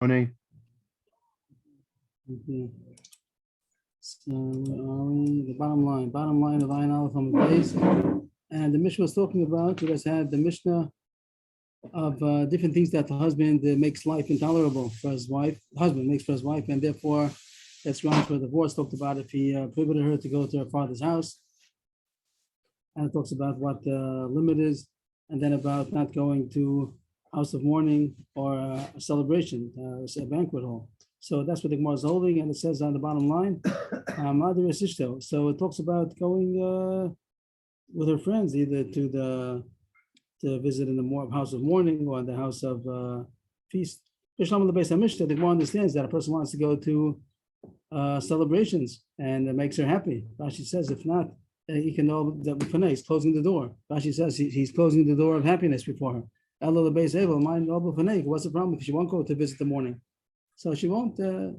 Morning. Okay. So the bottom line of Ayin Aleph on the base. And the Mishnah was talking about, we just had the Mishnah of different things that the husband makes life intolerable for his wife, husband makes for his wife, and therefore that's grounds for divorce. Talked about if he prohibited her to go to her father's house. And it talks about what the limit is, and then about not going to house of mourning or a celebration, a banquet hall. So that's what the Gemara is holding, and it says on the bottom line, so it talks about going with her friends, either to visit in the house of mourning or the house of feast. The Gemara understands that a person wants to go to celebrations and it makes her happy. Rashi says, if not, he can know that he's closing the door. Rashi says he's closing the door of happiness before her. What's the problem if she won't go to visit the morning? So she won't. The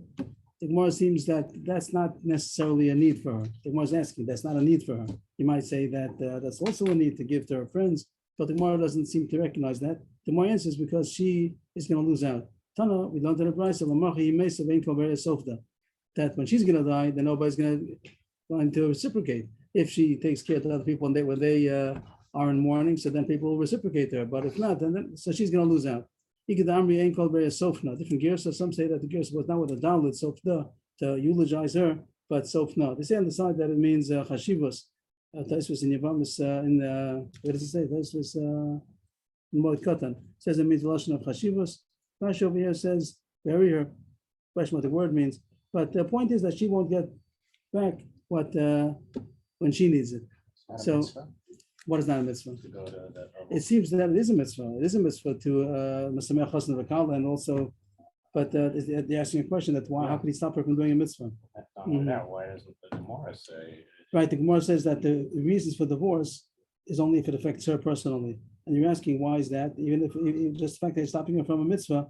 Gemara seems that that's not necessarily a need for her. The Gemara is asking, that's not a need for her. You might say that that's also a need to give to her friends, but the Gemara doesn't seem to recognize that. The Gemara answers because she is going to lose out. Tana, we don't have a price of that when she's going to die, then nobody's going to reciprocate. If she takes care of other people when they are in mourning, so then people will reciprocate her. But if not, then so she's going to lose out. Different gears. So some say that the gears was not with a dalit sofna to eulogize her, but sofna. They say on the side that it means chashivos. This was in Yavamis where does it say? This was in Moed Katan. Says it means the lashon of chashivos. Rashi over here says bury her. Question what the word means. But the point is that she won't get back what when she needs it. So. What is not a mitzvah? It seems that it is a mitzvah. It is a mitzvah to Masameh Chasna V'Kala, and also, but they're asking a question that why? How can he stop her from doing a mitzvah? Why doesn't the Gemara say? Right, the Gemara says that the reasons for divorce is only if it affects her personally, and you're asking why is that? Even if just the fact that he's stopping her from a mitzvah,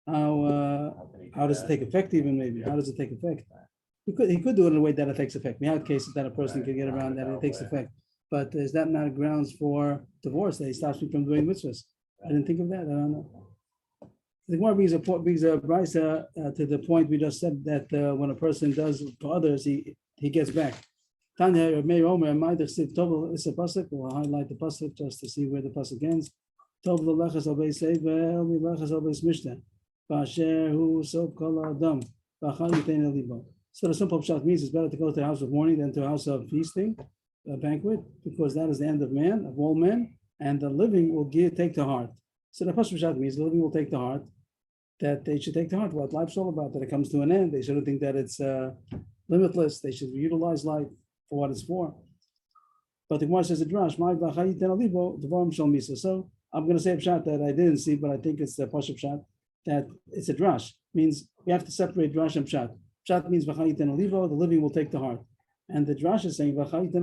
how does it take effect? Even maybe how does it take effect? He could do it in a way that it takes effect. We have cases that a person can get around that it takes effect. But is that not grounds for divorce that he stops me from doing mitzvahs? I didn't think of that. I don't know. The Gemara brings a brisa to the point we just said that when a person does for others, he gets back. Tanya or Meir Omer might have said Tov. It's a pasuk. We'll highlight the pasuk just to see where the pasuk ends. Tov l'lechas al beis sevel l'lechas al beis mishnah. Ba'asher hu sob kol adam b'achal yitein libo. So the simple pshat means it's better to go to the house of mourning than to the house of feasting. A banquet, because that is the end of man, of all men, and the living will take to heart. So the Pasuk means the living will take to heart that they should take to heart what life's all about, that it comes to an end. They shouldn't think that it's limitless. They should utilize life for what it's for. But the Gemara says a drash, so I'm going to say a pshat that I didn't see, but I think it's the Pasuk pshat, that it's a drash. Means we have to separate drash and pshat. Pshat means the living will take to heart. And the Drash is saying, a person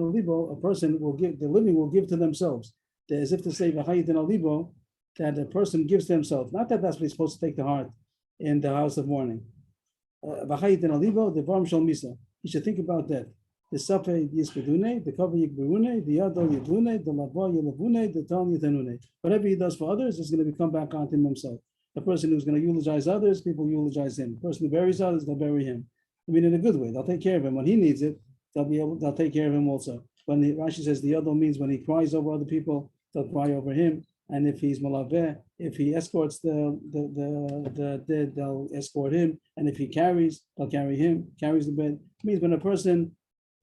will give, the living will give to themselves. As if to say, that a person gives to himself. Not that that's what he's supposed to take to heart in the house of mourning. He should think about that. The Safe Yispedune, the Kava Yikberune, the Yado Yadlune, the Lavo Yalabune, the Tal Yatanune. Whatever he does for others is going to become back onto him himself. The person who's going to eulogize others, people eulogize him. The person who buries others, they'll bury him. I mean, in a good way. They'll take care of him. When he needs it, they'll take care of him also. When Rashi says the other means when he cries over other people, they'll cry over him. And if he's malaveh, if he escorts the dead, they'll escort him. And if he carries, they'll carry him, carries the bed. It means when a person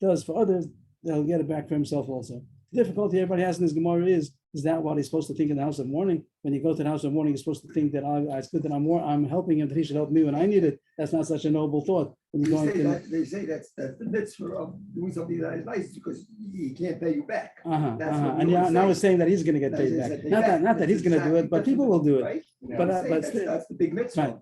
does for others, they'll get it back for himself also. The difficulty everybody has in this Gemara is that what he's supposed to think in the house of mourning? When you go to the house of mourning, you're supposed to think that it's good that I'm helping him, that he should help me when I need it. That's not such a noble thought. They say that's the mitzvah of doing something that is nice because he can't pay you back. And now it's saying that he's going to get paid back. Not that he's going to do it, but people will do it. Right? But that's the big mitzvah.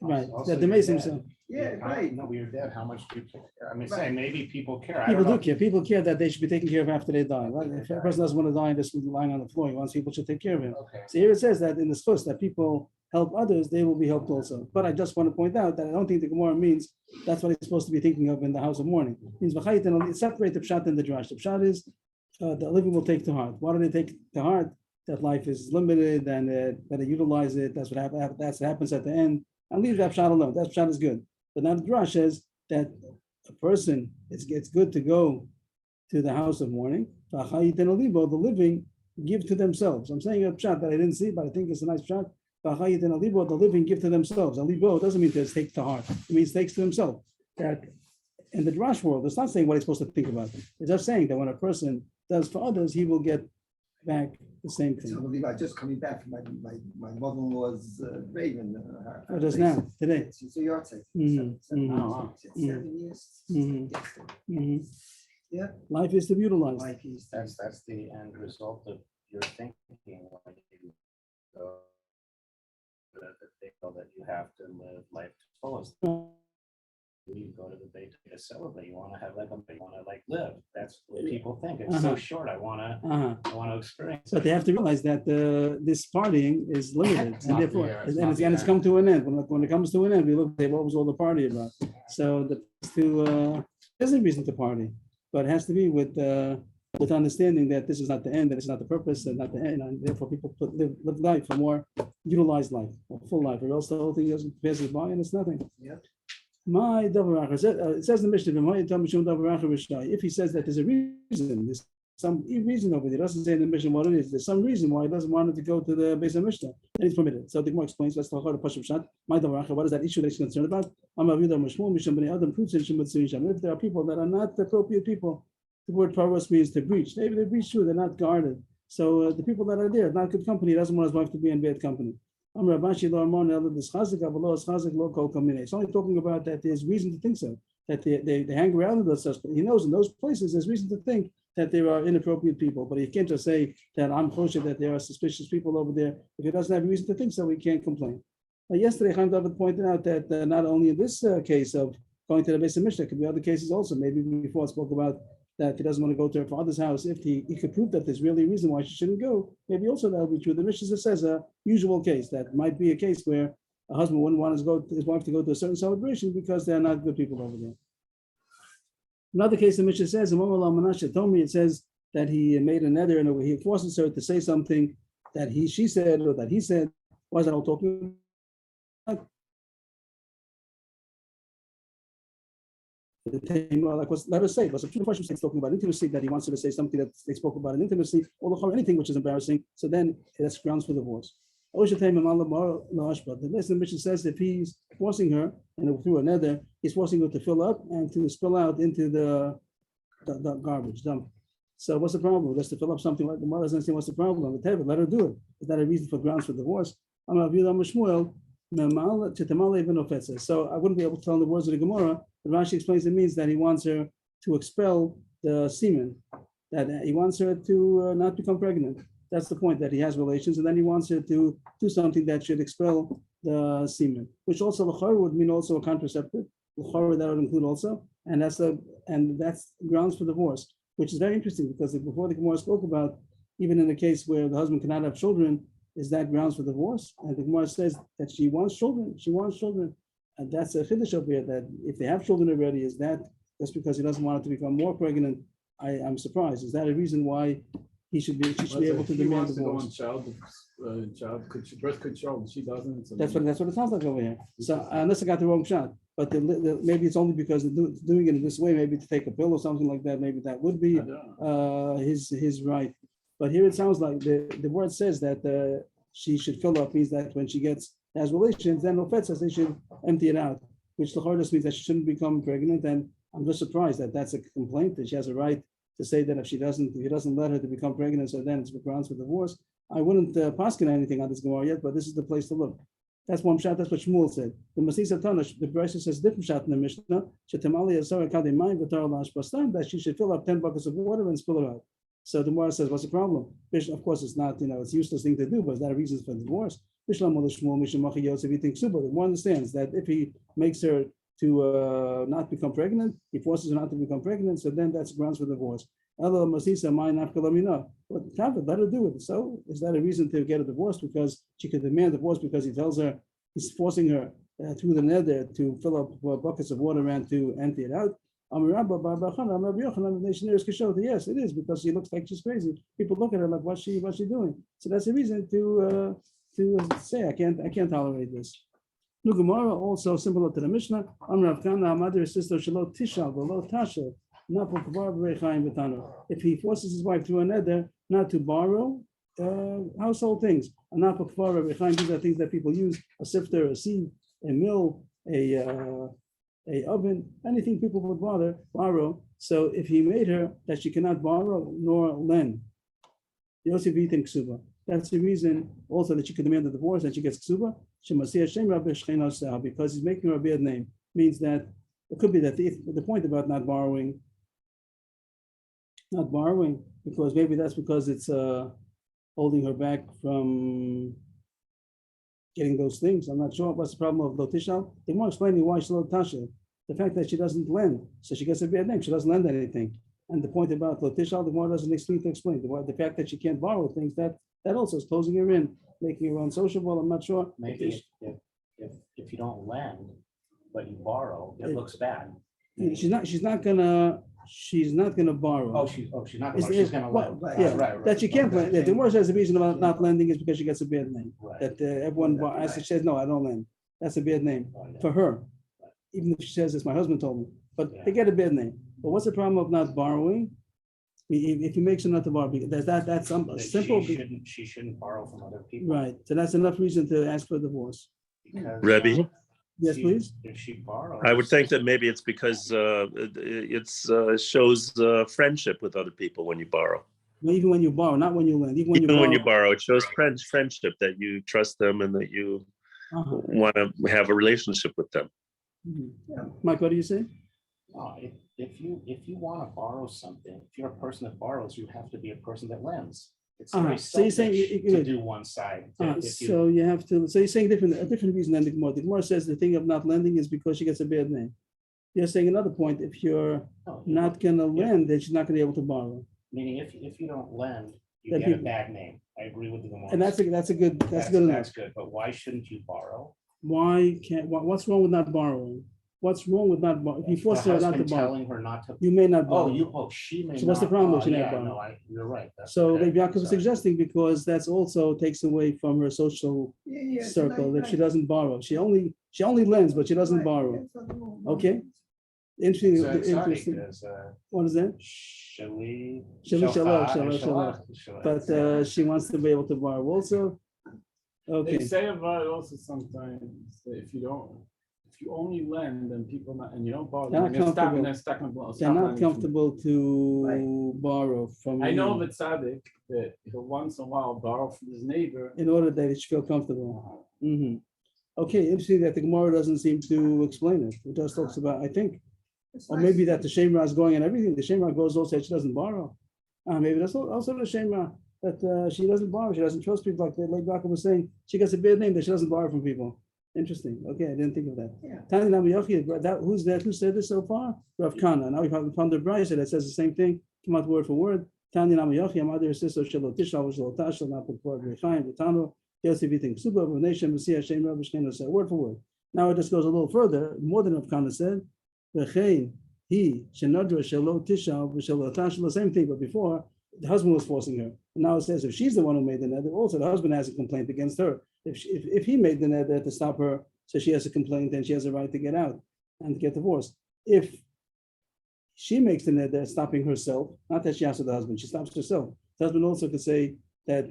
Right. Also, That the Mason himself. Yeah, right. No, we are dead. How much do you care? I mean, say maybe people care. People do care. People care that they should be taken care of after they die. Right? If a person doesn't want to die and just lying on the floor, he wants people to take care of him. Okay. So here it says that in this verse that people help others, they will be helped also. But I just want to point out that I don't think the Gemara means that's what he's supposed to be thinking of in the house of mourning. It means separate the pshat and the drash. The pshat is the living will take to heart. Why do they take to heart? That life is limited and that they utilize it. That's what happens at the end. I'll leave that pshat alone. That pshat is good. But now the Drash says that a person, it's good to go to the house of mourning. The living give to themselves. I'm saying a pshat that I didn't see, but I think it's a nice pshat. The living give to themselves. Alibo doesn't mean to take to heart. It means takes to himself. That in the Drash world, it's not saying what he's supposed to think about. It's just saying that when a person does for others, he will get back the same It's thing. unbelievable. I just coming back from my mother-in-law's raven. Just now, today. It's a yard site. Mhm, mhm. Oh, wow. 7 years. Mhm. Mhm. Yeah. Life is to be utilized. Like he's. That's the end result of your thinking when you go the thing that you have to live life to fullest. You go to the Beit to celebrate. You want to have like you want to like live. That's what people think. It's so short. I want to experience. But they have to realize that this partying is limited, It's and not therefore, the, it's and not it's, the and it's end. come to an end. When it comes to an end, we look at what was all the party about. So there's a reason to party, but it has to be with understanding that this is not the end, that it's not the purpose, and not the end, and therefore people live life a more utilized life, a full life, or else the whole thing doesn't passes by and it's nothing. Yeah. My davar it says in the Mishnah, if he says that there's a reason, there's some reason over there, it doesn't say in the Mishnah what it is. There's some reason why he doesn't want it to go to the base of Mishnah, and he's permitted. So the Gemara explains. Let's talk about the Pashup Shat. My davar what is that issue that he's concerned about? If there are people that are not the appropriate people, the word paros means to breach. Maybe they breach too. They're not guarded. So the people that are there, not good company. He doesn't want his wife to be in bad company. It's only talking about that there's reason to think so, that they hang around with those suspects. He knows in those places there's reason to think that there are inappropriate people, but he can't just say that I'm kosher, that there are suspicious people over there. If he doesn't have reason to think so, he can't complain. Yesterday, Chaim David pointed out that not only in this case of going to the base of Mishnah, could be other cases also. Maybe before I spoke about that he doesn't want to go to her father's house. If he could prove that there's really a reason why she shouldn't go, maybe also that would be true. The Mishnah says a usual case that might be a case where a husband wouldn't want his wife to go to a certain celebration because they're not good people over there. Another case the Mishnah says, Menashe told me, it says that he made a nether and he forces her to say something that she said or that he said. Why is that all talking about? Let us say, but some question is talking about intimacy, that he wants her to say something that they spoke about in intimacy, or anything which is embarrassing. So then that's grounds for divorce. The lesson Mishnah says if he's forcing her and through another, he's forcing her to fill up and to spill out into the garbage dump. So what's the problem? Just to fill up something like the mother doesn't say what's the problem. Let her do it. Is that a reason for grounds for divorce? So I wouldn't be able to tell in the words of the Gemara. But Rashi explains it means that he wants her to expel the semen, that he wants her to not become pregnant. That's the point, that he has relations, and then he wants her to do something that should expel the semen, which also l'chor would mean also a contraceptive. L'chor that would include also, and that's grounds for divorce, which is very interesting because before the Gemara spoke about even in the case where the husband cannot have children, is that grounds for divorce? And the Gemara says that she wants children. She wants children. And that's a chiddush over here, that if they have children already, is that just because he doesn't want her to become more pregnant? I'm surprised. Is that a reason why she should be able to demand divorce? Birth control, she doesn't. So That's what it sounds like over here. So unless I got the wrong shot, but maybe it's only because they're doing it in this way, maybe to take a pill or something like that. Maybe that would be his right. But here it sounds like the word says that she should fill up, means that when she has relations, then Rofet says they should empty it out, which the just means that she shouldn't become pregnant. And I'm just surprised that that's a complaint, that she has a right to say that if he doesn't let her to become pregnant, so then it's grounds for divorce. I wouldn't paskin anything on this Gemara yet, but this is the place to look. That's one shot. That's what Shmuel said. The Masisa Tanash, the Brisa says different shot in the Mishnah. That she should fill up 10 buckets of water and spill it out. So the Gemara says, what's the problem? Of course, it's not, it's a useless thing to do, but is that a reason for divorce? The Gemara understands that if he makes her to not become pregnant, he forces her not to become pregnant, so then that's grounds for divorce. But let her do it. So is that a reason to get a divorce? Because she could demand divorce because he tells her, he's forcing her through the nether to fill up buckets of water and to empty it out. Yes, it is, because she looks like she's crazy. People look at her like, what's she doing? So that's a reason to say I can't tolerate this. Nu Gemara also similar to the Mishnah. Rav Kana, mother sister Shalot Tishal, below Tasha, not for Kavar Berechaim Betano. If he forces his wife through a nether not to borrow household things, and not for Kavar Berechaim, these are things that people use: a sifter, a sieve, a mill, a oven, anything people would borrow. So if he made her that she cannot borrow nor lend, Yosef Yitin Ksuba. That's the reason also that she can demand a divorce and she gets Ksuba. Because he's making her a bad name. Means that it could be that the point about not borrowing, because maybe that's because it's holding her back from getting those things. I'm not sure what's the problem of Lotishal. They're more explaining why she Tasha. The fact that she doesn't lend, so she gets a bad name. She doesn't lend anything. And the point about Lotishal, the more doesn't explain. The fact that she can't borrow things, that also is closing her in, making her unsociable. I'm not sure. Maybe if you don't lend, but you borrow, it looks bad. She's not gonna borrow. Oh, she's not gonna borrow. She's gonna lend. Yeah, Right. that she can't lend. The more says the reason about not lending is because she gets a bad name. Right. That everyone she says, no, I don't lend. That's a bad name for her. Even if she says this, my husband told me. But they get a bad name. But what's the problem of not borrowing? If he makes her not to borrow, that's simple. She shouldn't borrow from other people. Right. So that's enough reason to ask for a divorce. Because, Rebbe? Yes, please. If she borrows, I would think that maybe it's because it shows friendship with other people when you borrow. Even when you borrow, not when you lend. Even When you borrow, it shows friendship, that you trust them and that you want to have a relationship with them. Mike, what do you say? if you want to borrow something, if you're a person that borrows, you have to be a person that lends. It's very So you're saying selfish to do one side. So you have to. So you're saying a different reason than the Gemara. The Gemara says the thing of not lending is because she gets a bad name. You're saying another point. If you're not gonna lend, then she's not gonna be able to borrow. Meaning, if you don't lend, you Then get a people- bad name. I agree with the Gemara. And that's good enough. That's good. But why shouldn't you borrow? What's wrong with not borrowing? What's wrong with not borrowing? If you force The her not to husband borrow, telling her not to. you may not borrow. She may. So what's the not. problem if she Yeah, not borrow? no, you're right. That's So okay. the Yaakov is Sorry. suggesting because that's also takes away from her social circle if she doesn't borrow. She only lends, but she doesn't borrow. Okay. Interesting. So it's funny Interesting. 'cause, What is that? Shali- But she wants to be able to borrow also. They Okay. say about it also sometimes that if you only lend and people not, and you don't borrow, They're not then comfortable. They're not comfortable to borrow from. I know of a tzaddik that he'll once in a while borrow from his neighbor. In order that it should feel comfortable. Okay, interesting that the Gemara doesn't seem to explain it. It just talks about, I think, or maybe that the Shemra is going and everything. The Shemra goes also that she doesn't borrow. Maybe that's also the Shemra that she doesn't borrow. She doesn't trust people like Yaakov was saying. She gets a bad name that she doesn't borrow from people. Interesting. Okay, I didn't think of that. Tani Nami Yochi, who's that? Who said this so far? Rav Kana. Now we found the Brisa that says the same thing. Come out word for word. Tani Nami Yochi, Amadir sister Shelo Tishal, Shelo Tashal, not before Rechaim, Vitano, Yosef Yitin Ksuba, Nation, Messiah, Shem, Rabbi Shkeno said word for word. Now it just goes a little further, more than Rav Kana said. V'chein, he, Shenadra, Shelo Tishal, Shelo Tashal, the same thing, but before the husband was forcing her. And now it says if she's the one who made the nether, also the husband has a complaint against her. If he made the nether to stop her, so she has a complaint, then she has a right to get out and get divorced. If she makes the nether stopping herself, not that she has to the husband, she stops herself. The husband also could say that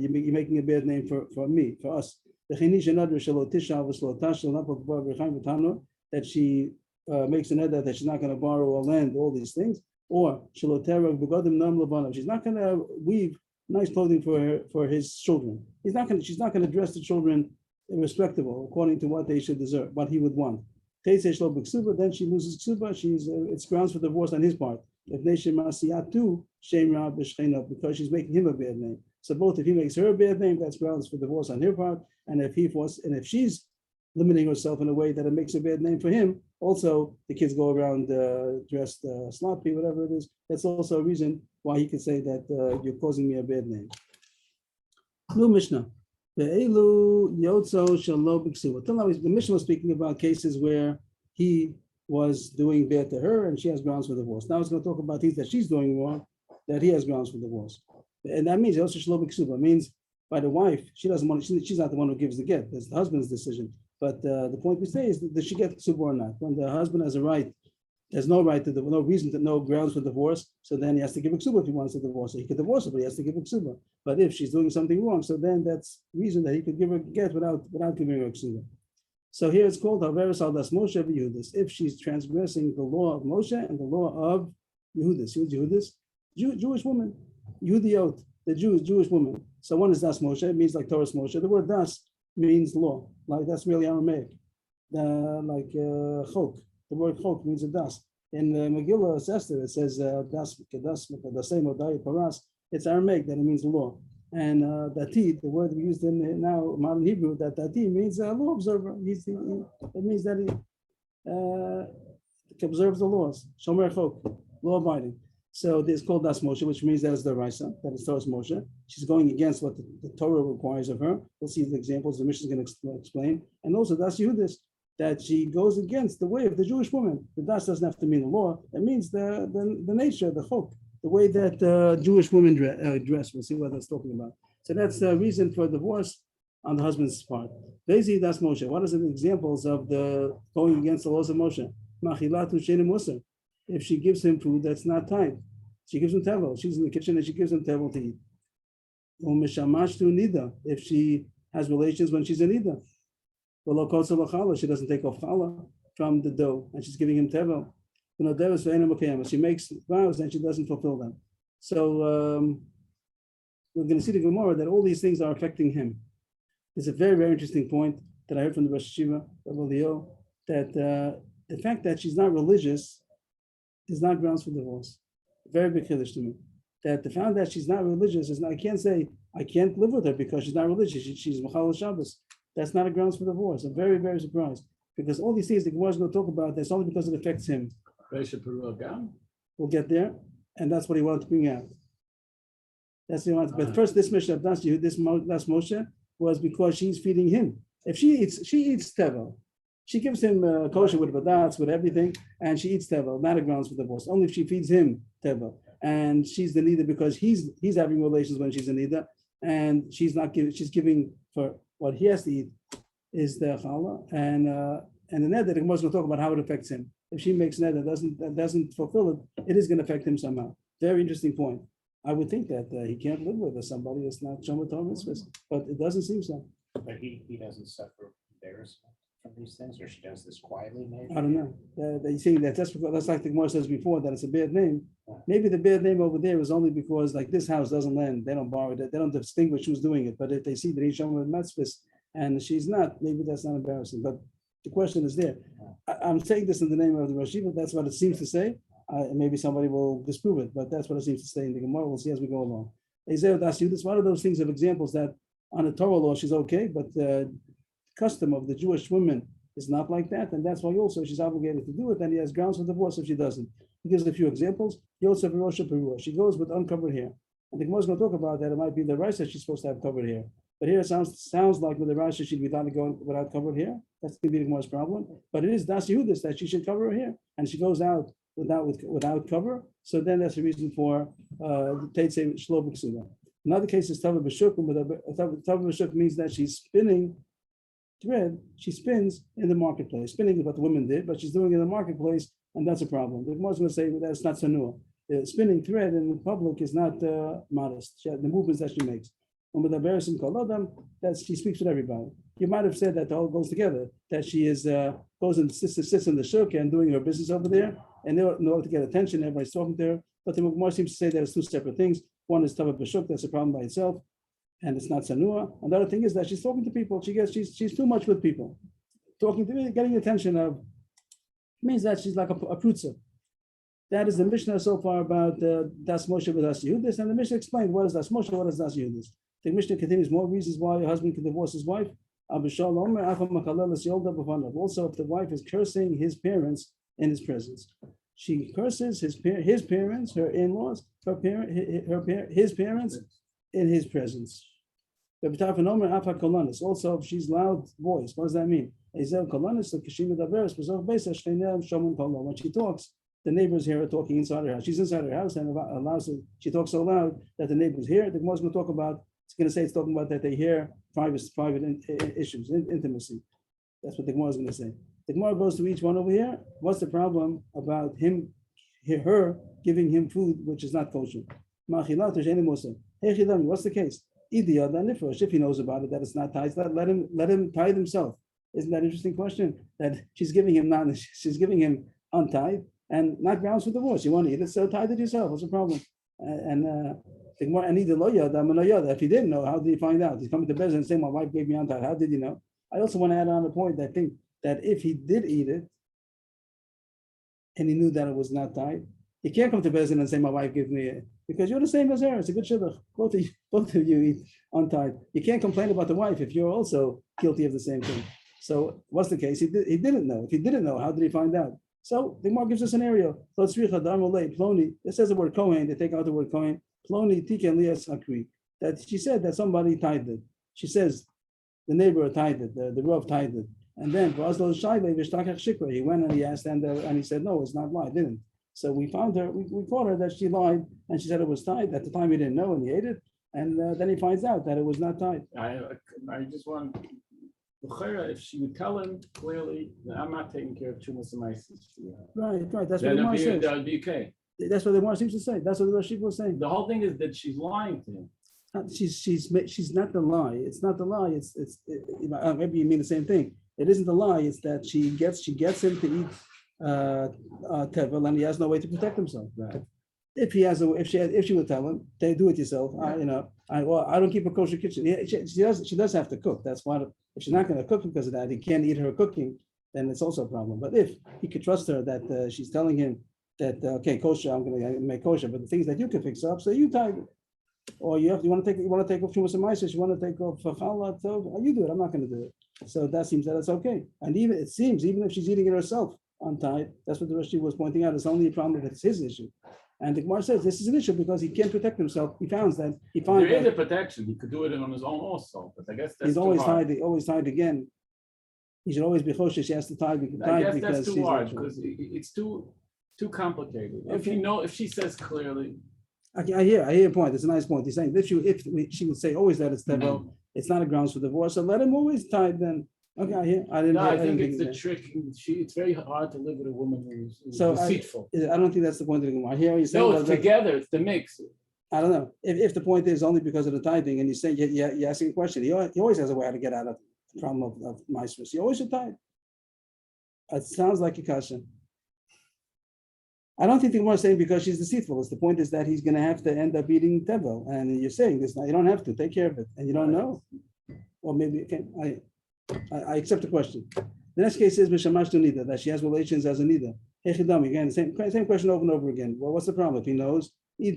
you're making a bad name for me, for us. That she makes a nether that she's not going to borrow or lend, all these things. Or she's not going to weave nice clothing for his children. She's not going to dress the children respectable according to what they should deserve, what he would want. Then she loses ksuba. It's grounds for divorce on his part. Because she's making him a bad name. So both if he makes her a bad name, that's grounds for divorce on her part. And if she's limiting herself in a way that it makes a bad name for him, also the kids go around dressed sloppy, whatever it is. That's also a reason why he could say that you're causing me a bad name. New Mishnah. The Mishnah was speaking about cases where he was doing bad to her and she has grounds for divorce. Now it's going to talk about things that she's doing wrong, that he has grounds for divorce. And that means also Shelo B'Ksuba means by the wife, she doesn't want, she's not the one who gives the get. That's the husband's decision. But the point we say is, does she get ksuba or not? When the husband has a right, there's no right to no reason to no grounds for divorce. So then he has to give a ksuba if he wants to divorce her. He could divorce her, but he has to give a ksuba. But if she's doing something wrong, so then that's reason that he could give her get without giving her a ksuba. So here it's called Haveris al das Moshe v'Yehudis. If she's transgressing the law of Moshe and the law of Yehudis. Who's Yehudis? Jewish woman. Yehudiot, the Jewish woman. So one is das Moshe, it means like Torah's Moshe. The word das means law. Like that's really Aramaic. Chok. The word chok means a das. In Megillah Esther, it says das paras. It's Aramaic, that it means law. And dati, the word we used in now modern Hebrew, that dati means a law observer. It means that he observes the laws. Shomer chok, law abiding. So this is called das Moshe, which means that is the Raisa, that is Torah's Moshe. She's going against what the Torah requires of her. We'll see the examples the Mishnah is going to explain. And also das Yehudis, that she goes against the way of the Jewish woman. The das doesn't have to mean the law. It means the nature, the chok, the way that Jewish women dress. We'll see what that's talking about. So that's the reason for divorce on the husband's part. Bezi das Moshe. What are the examples of the going against the laws of Moshe? Machilatu she'eino muser. If she gives him food that's not tied, she gives him tevel. She's in the kitchen and she gives him tevel to eat. Umeshamashtu nida. If she has relations when she's in nida. She doesn't take off challah from the dough and she's giving him tevel. She makes vows and she doesn't fulfill them. So we're going to see the Gemara that all these things are affecting him. It's a very, very interesting point that I heard from the Rosh Hashiva, that the fact that she's not religious is not grounds for divorce. Very big chiddush to me. That the fact that she's not religious is not, I can't say I can't live with her because she's not religious. She's Machal Shabbos. That's not a grounds for divorce. I'm very, very surprised. Because all these things the Gemara is going to talk about, that's only because it affects him. We'll get there, and that's what he wanted to bring out. That's what he wanted. But first, this Mishnah of Das Moshe was because she's feeding him. If she eats tevel. She gives him kosher with badats, with everything, and she eats tevel, not a grounds for divorce. Only if she feeds him tevel. And she's the nida because he's having relations when she's in nida, and she's not giving, she's giving for what he has to eat is the challah, and the neder, the Gemara is going to talk about how it affects him. If she makes neder that doesn't fulfill it, it is going to affect him somehow. Very interesting point. I would think that he can't live with somebody that's not shomer Torah mitzvahs, but it doesn't seem so. But he doesn't suffer embarrassment from these things, or she does this quietly, maybe? I don't know. They say that's because that's like the Gemara says before, that it's a bad name. Maybe the bad name over there is only because like this house doesn't lend, they don't borrow it, they don't distinguish who's doing it. But if they see that he's shomer mitzvahs and she's not, maybe that's not embarrassing. But the question is there. I'm saying this in the name of the Rosh Hashiva. That's what it seems to say. Maybe somebody will disprove it, but that's what it seems to say in the Gemara. We'll see as we go along. This one of those things of examples that on a Torah law she's okay, but the custom of the Jewish woman is not like that, and that's why also she's obligated to do it, and he has grounds for divorce if she doesn't. He gives a few examples. Yosef Rosh Perua. She goes with uncovered hair, and the Gemara is going to talk about that. It might be the rice that she's supposed to have covered hair, but here it sounds like with the rice she'd be done going without covered hair. That's going to be the Gemara's problem. But it is Das Yehudis that she should cover her hair, and she goes out without cover. So then that's the reason for Teitze Shlo B'Ksuba. Another case is Tava B'Shuk. Tava B'Shuk means that she's spinning thread. She spins in the marketplace. Spinning is what the women did, but she's doing it in the marketplace, and that's a problem. The Gemara is going to say that's not sanua. Spinning thread in public is not modest. The movements that she makes. And with that she speaks with everybody. You might have said that all goes together, that she is goes and sits in the shuk and doing her business over there, and in order to get attention, everybody's talking to her. But the Gemara seems to say that it's two separate things. One is tava b'shuk, that's a problem by itself, and it's not sanua. And the other thing is that she's talking to people. She's too much with people, talking to me, getting attention of means that she's like a prutza. That is the Mishnah so far about Das Moshe with Das Yehudis, and the Mishnah explained what is Das Moshe, what is Das Yehudis. The Mishnah continues more reasons why a husband can divorce his wife. Also, if the wife is cursing his parents in his presence, she curses his parents, her in-laws, his parents in his presence. Also, if she's loud voice, what does that mean? When she talks, the neighbors hear her talking inside her house. She's inside her house and she talks so loud that the neighbors hear. The Gemara is going to talk about. It's going to say it's talking about that they hear private issues, intimacy. That's what the Gemara is going to say. The Gemara goes to each one over here. What's the problem about him, her giving him food which is not kosher? What's the case? If he knows about it, that it's not tied, let him tie himself. Isn't that an interesting question? That she's giving him untied and not grounds for divorce. You want to eat it, so tie it yourself. What's the problem? If he didn't know, how did he find out? He's coming to bed and saying, "My wife gave me untied." How did he know? I also want to add on a point. I think that if he did eat it and he knew that it was not tied, he can't come to bed and say, "My wife gave me it," because you're the same as her. It's a good shidduch. Both of you eat untied. You can't complain about the wife if you're also guilty of the same thing. So what's the case? He didn't know. If he didn't know, how did he find out? So the Gemara gives a scenario. Ploni. It says the word Kohen. They take out the word Kohen. Ploni tiken lias akri. That she said that somebody tied it. She says the neighbor tied it. The Rav tied it. And then he went and he asked and he said no, it's not lie. Didn't. So we found her. We caught her that she lied and she said it was tied. At the time he didn't know and he ate it. And then he finds out that it was not tied. I just want. If she would tell him clearly that I'm not taking care of Chumas and Mises. Right. That's what the Gemara says. That would be okay. That's what the Gemara seems to say. That's what the Rashi was saying. The whole thing is that she's lying to him. She's not the lie. It's not the lie. It's maybe you mean the same thing. It isn't the lie. It's that she gets him to eat tevel and he has no way to protect himself. Right. If she would tell him, they do it yourself. I don't keep a kosher kitchen. She does have to cook. That's why if she's not going to cook because of that, he can't eat her cooking. Then it's also a problem. But if he could trust her that she's telling him that okay, kosher, I'm going to make kosher, but the things that you can fix up, so you tie it. Or you want to take off Shumas and Maisis, you want to take off Challah, so you do it. I'm not going to do it. So that seems that it's okay. And even if she's eating it herself untied, that's what the Rashi was pointing out. It's only a problem if it's his issue. And the Gemara says this is an issue because he can't protect himself. There is a protection. He could do it on his own also, but I guess that's he's always tied. Always tied again. He should always be choshesh. She has to tie. I guess that's too hard because it's too complicated. Okay. If she says clearly, I hear your point. It's a nice point. He's saying if she would say always that it's tevel, it's not a grounds for divorce. So let him always tie it then. Okay, I hear. I think it's the trick. It's very hard to live with a woman who's deceitful. I don't think that's the point of the Gemara. I hear you saying. No, it's together. It's the mix. I don't know. If the point is only because of the tithing, and you say you're asking a question, he always has a way how to get out of the problem of mice. He always should tithe. It sounds like a question. I don't think the Gemara is saying because she's deceitful. The point is that he's going to have to end up eating tevel, and you're saying this now. You don't have to take care of it, and you don't know, or maybe okay. I accept the question. The next case is Mishamash to Nida, that she has relations as a Nida. Again, same question over and over again. Well, what's the problem? If he knows, if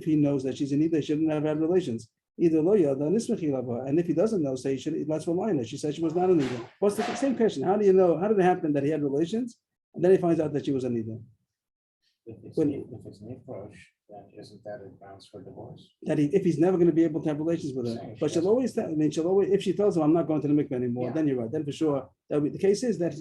he knows that she's a Nida, he shouldn't have had relations. And if he doesn't know, say he should, let's rely on her. She said she was not a Nida. What's the same question? How do you know? How did it happen that he had relations? And then he finds out that she was a Nida. If it's nifrosh, then isn't that a grounds for divorce? That if he's never going to be able to have relations with her, but she'll always if she tells him I'm not going to the mikveh anymore, then you're right. Then for sure, the case is that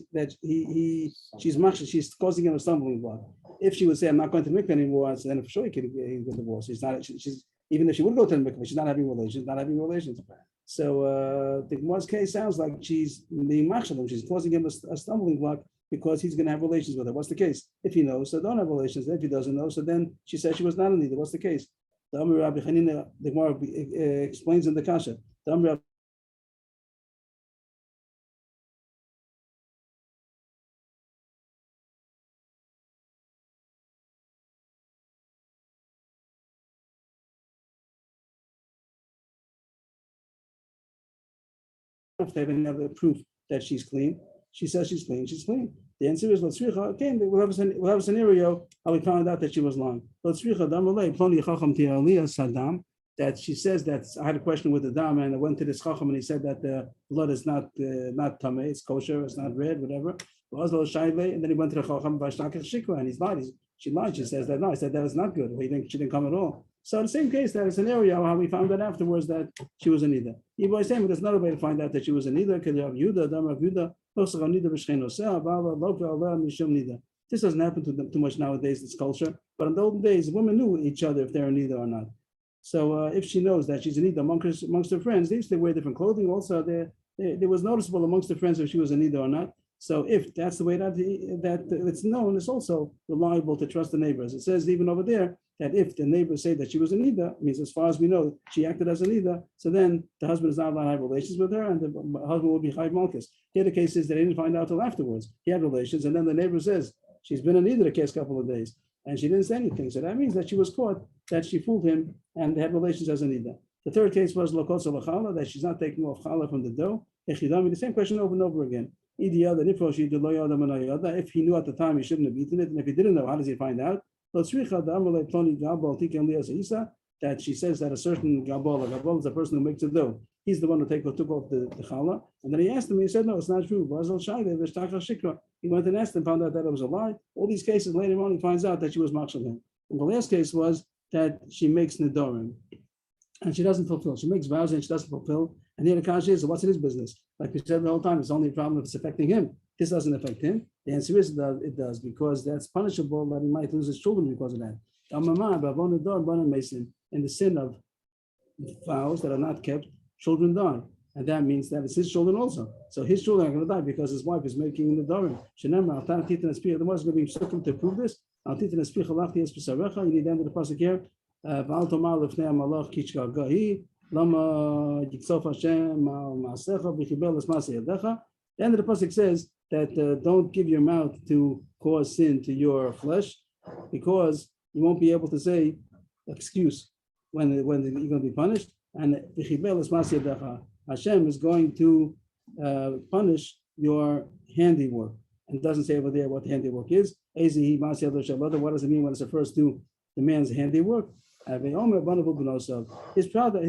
she's causing him a stumbling block. If she would say I'm not going to the mikveh anymore, so then for sure he could get divorced. She's even if she would go to the mikveh, she's not having relations. So the Gemara's case sounds like she's being machshalim. She's causing him a stumbling block, because he's going to have relations with her. What's the case? If he knows, so don't have relations. If he doesn't know, so then she said she was not a Nida. What's the case? The Gemara explains in the Kasha. If they have any other proof that she's clean, she says she's clean. The answer is again, we'll have a scenario how we found out that she was lying. That she says that I had a question with the dam and I went to this chacham and he said that the blood is not tameh, it's kosher, it's not red, whatever. And then he went to the chacham and he's lied. She lied. She says that no. I said that was not good. He didn't. She didn't come at all. So in the same case, that is a scenario how we found out afterwards that she was a nida. He was saying there's another way to find out that she was a nida. Because you have Yuda, Dam of Yuda. This doesn't happen too much nowadays. It's culture, but in the old days, women knew each other if they're a nida or not. So if she knows that she's a nida amongst her friends, they used to wear different clothing. Also, they It was noticeable amongst the friends if she was a nida or not. So if that's the way that it's known, it's also reliable to trust the neighbors. It says even over there that if the neighbors say that she was a nida, means as far as we know, she acted as a nida, so then the husband is not allowed to have relations with her, and the husband will be chayv malchus. Here the case is that he didn't find out till afterwards. He had relations, and then the neighbor says she's been a nida the case couple of days, and she didn't say anything. So that means that she was caught, that she fooled him, and they had relations as a nida. The third case was lokotza lachala, that she's not taking off challah from the dough. The same question over and over again. If he knew at the time he shouldn't have eaten it, and if he didn't know, how does he find out? That she says that a certain gabal is the person who makes the dough. He's the one who took off the challah, and then he asked him. He said, "No, it's not true." He went and asked him, found out that it was a lie. All these cases later on, he finds out that she was machshel him. And the last case was that she makes nedarim, and she doesn't fulfill. She makes vows and she doesn't fulfill. And here the kasha is, so what's in his business? Like we said the whole time, it's only a problem if it's affecting him. This doesn't affect him. The answer is that it does, because that's punishable, that he might lose his children because of that. In the sin of vows that are not kept, children die. And that means that it's his children also. So his children are going to die because his wife is making the darim. The one is going to be circum to prove this. You need to end of the pasuk here. The end of the pasuk says that don't give your mouth to cause sin to your flesh, because you won't be able to say excuse when you're going to be punished. And Hashem is going to punish your handiwork. And it doesn't say over there what the handiwork is. What does it mean when it refers to the man's handiwork? His product,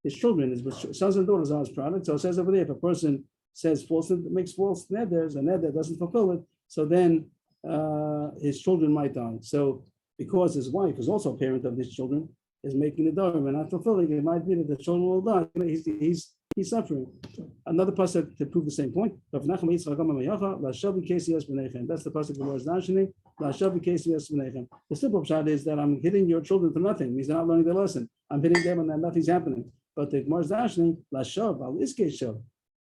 his children, his sons and daughters are his product. So it says over there, if a person says makes false neders, and neder doesn't fulfill it, so then his children might die. So because his wife is also a parent of these children, is making the darim and not fulfilling it, it might be that the children will die. He's suffering. Another pasuk to prove the same point. That's the pasuk the Lord is mentioning. The simple pshat is that I'm hitting your children for nothing. Means they're not learning their lesson. I'm hitting them and then nothing's happening. But the Gemara is mentioning lashav al iskei shav.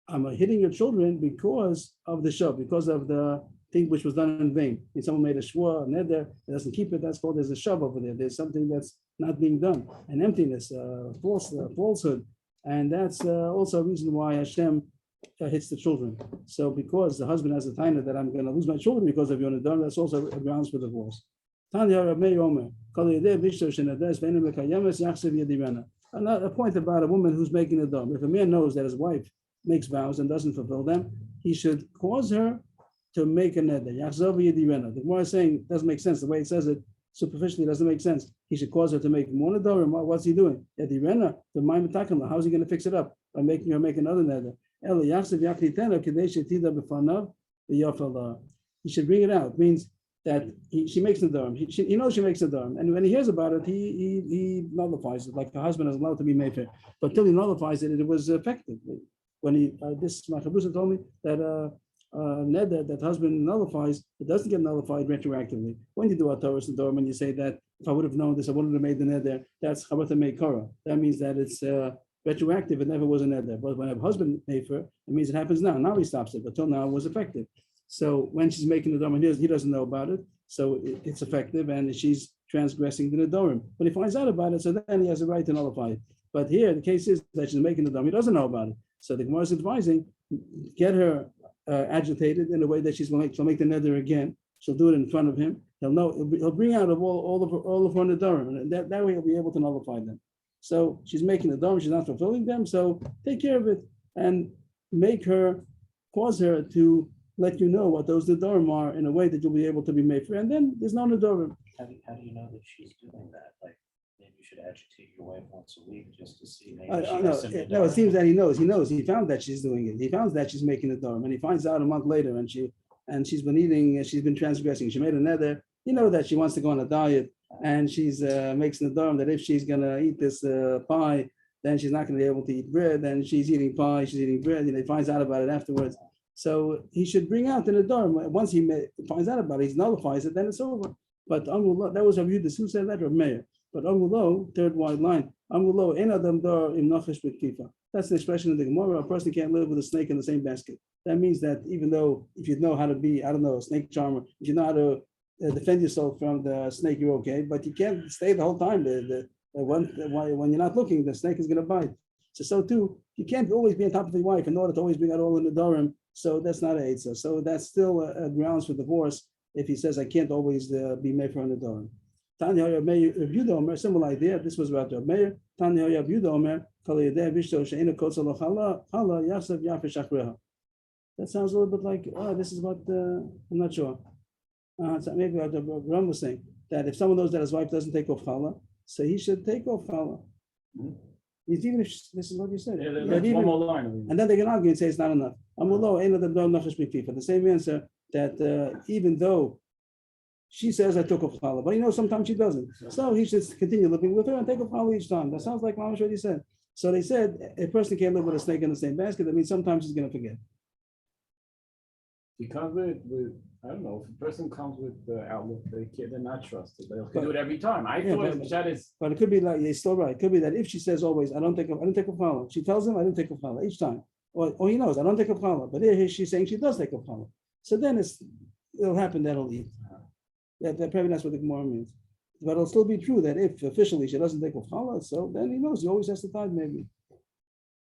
I'm hitting your children because of the shav, because of the thing which was done in vain. If someone made a shua, a neder, it doesn't keep it. That's called there's a shav over there. There's something that's not being done, an emptiness, falsehood. And that's also a reason why Hashem hits the children. So because the husband has a taina that I'm going to lose my children because of your neder, that's also a grounds for divorce. Another point about a woman who's making a dom. If a man knows that his wife makes vows and doesn't fulfill them, he should cause her to make a neder. The Gemara is saying it doesn't make sense. The way it says it superficially doesn't make sense. He should cause her to make more nedarim. What's he doing? How's he going to fix it up? By making her make another neder. He should bring it out. It means that she makes the dharm. He knows she makes the dharm. And when he hears about it, he nullifies it, like the husband is allowed to be made fair. But till he nullifies it, it was effective. When my Chabrusa told me that neder that husband nullifies, it doesn't get nullified retroactively. When you do a Torah and when you say that if I would have known this, I wouldn't have made the neder, that's Chabata Meikara. That means that it's retroactive, it never was a neder. But when a husband made for it means it happens now. Now he stops it, but till now it was effective. So when she's making the Nedarim, he doesn't know about it, so it's effective and she's transgressing the Nedarim. But he finds out about it, so then he has a right to nullify it. But here the case is that she's making the Nedarim, he doesn't know about it. So the Gemara is advising, get her agitated in a way that she'll make the neder again. She'll do it in front of him. He'll know. He'll bring out of all of her nedarim, and that way he'll be able to nullify them. So she's making the nedarim, she's not fulfilling them. So take care of it and cause her to let you know what those nedarim are in a way that you'll be able to be made for. And then there's no nedarim. How do you know that she's doing that? Like, maybe you should agitate your wife once a week just to see. Maybe no, it seems that he knows. He found that she's doing it. He found that she's making the dharm, and he finds out a month later, and she's been eating. She's been transgressing. She made a neder. You know that she wants to go on a diet, and she's makes the dharm that if she's gonna eat this pie, then she's not gonna be able to eat bread. And she's eating pie. She's eating bread. And he finds out about it afterwards. So he should bring out the dharm. Once he finds out about it, he nullifies it. Then it's over. But that was Rav Yudas who said that, or Meir. But Amulo, third wide line, Amulo, en adam dar im nachish b'kifa. That's the expression of the Gemara. A person can't live with a snake in the same basket. That means that even though if you know how to be, I don't know, a snake charmer, if you know how to defend yourself from the snake, you're okay. But you can't stay the whole time. When you're not looking, the snake is going to bite. So too, you can't always be on top of your wife in order to always bring out all in the Durham. So that's not a Eitzah. So that's still a grounds for divorce if he says I can't always be made for an Durham. Tanya Yehuda Omer, similar idea. This was about Reb Meir. Tanya Yehuda Omer, Kol Yedei Vishto She'ena Kotza Lo Chala Chala Yasav Yafish Achreha. That sounds a little bit like, this is what, I'm not sure. So maybe what Ram was saying, that if someone knows that his wife doesn't take off challah, so he should take off challah. Even if this is what you said. One more line. And then they can argue and say it's not enough. For the same answer, that even though she says I took off challah, but sometimes she doesn't. So he should continue living with her and take off challah each time. That sounds like Mamash already said. So they said a person can't live with a snake in the same basket. That means sometimes he's going to forget. He comes with I don't know, if a person comes with the outlook, they're not trusted. They'll do it every time. But it could be like, you're still right. It could be that if she says always, I didn't take a challah. She tells him, I didn't take a challah each time. Or he knows, I don't take a challah. But here she's saying she does take a challah. So then it'll happen that he'll eat. That probably that's what the Gemara means. But it'll still be true that if officially she doesn't take a challah, so then he knows he always has to tithe maybe.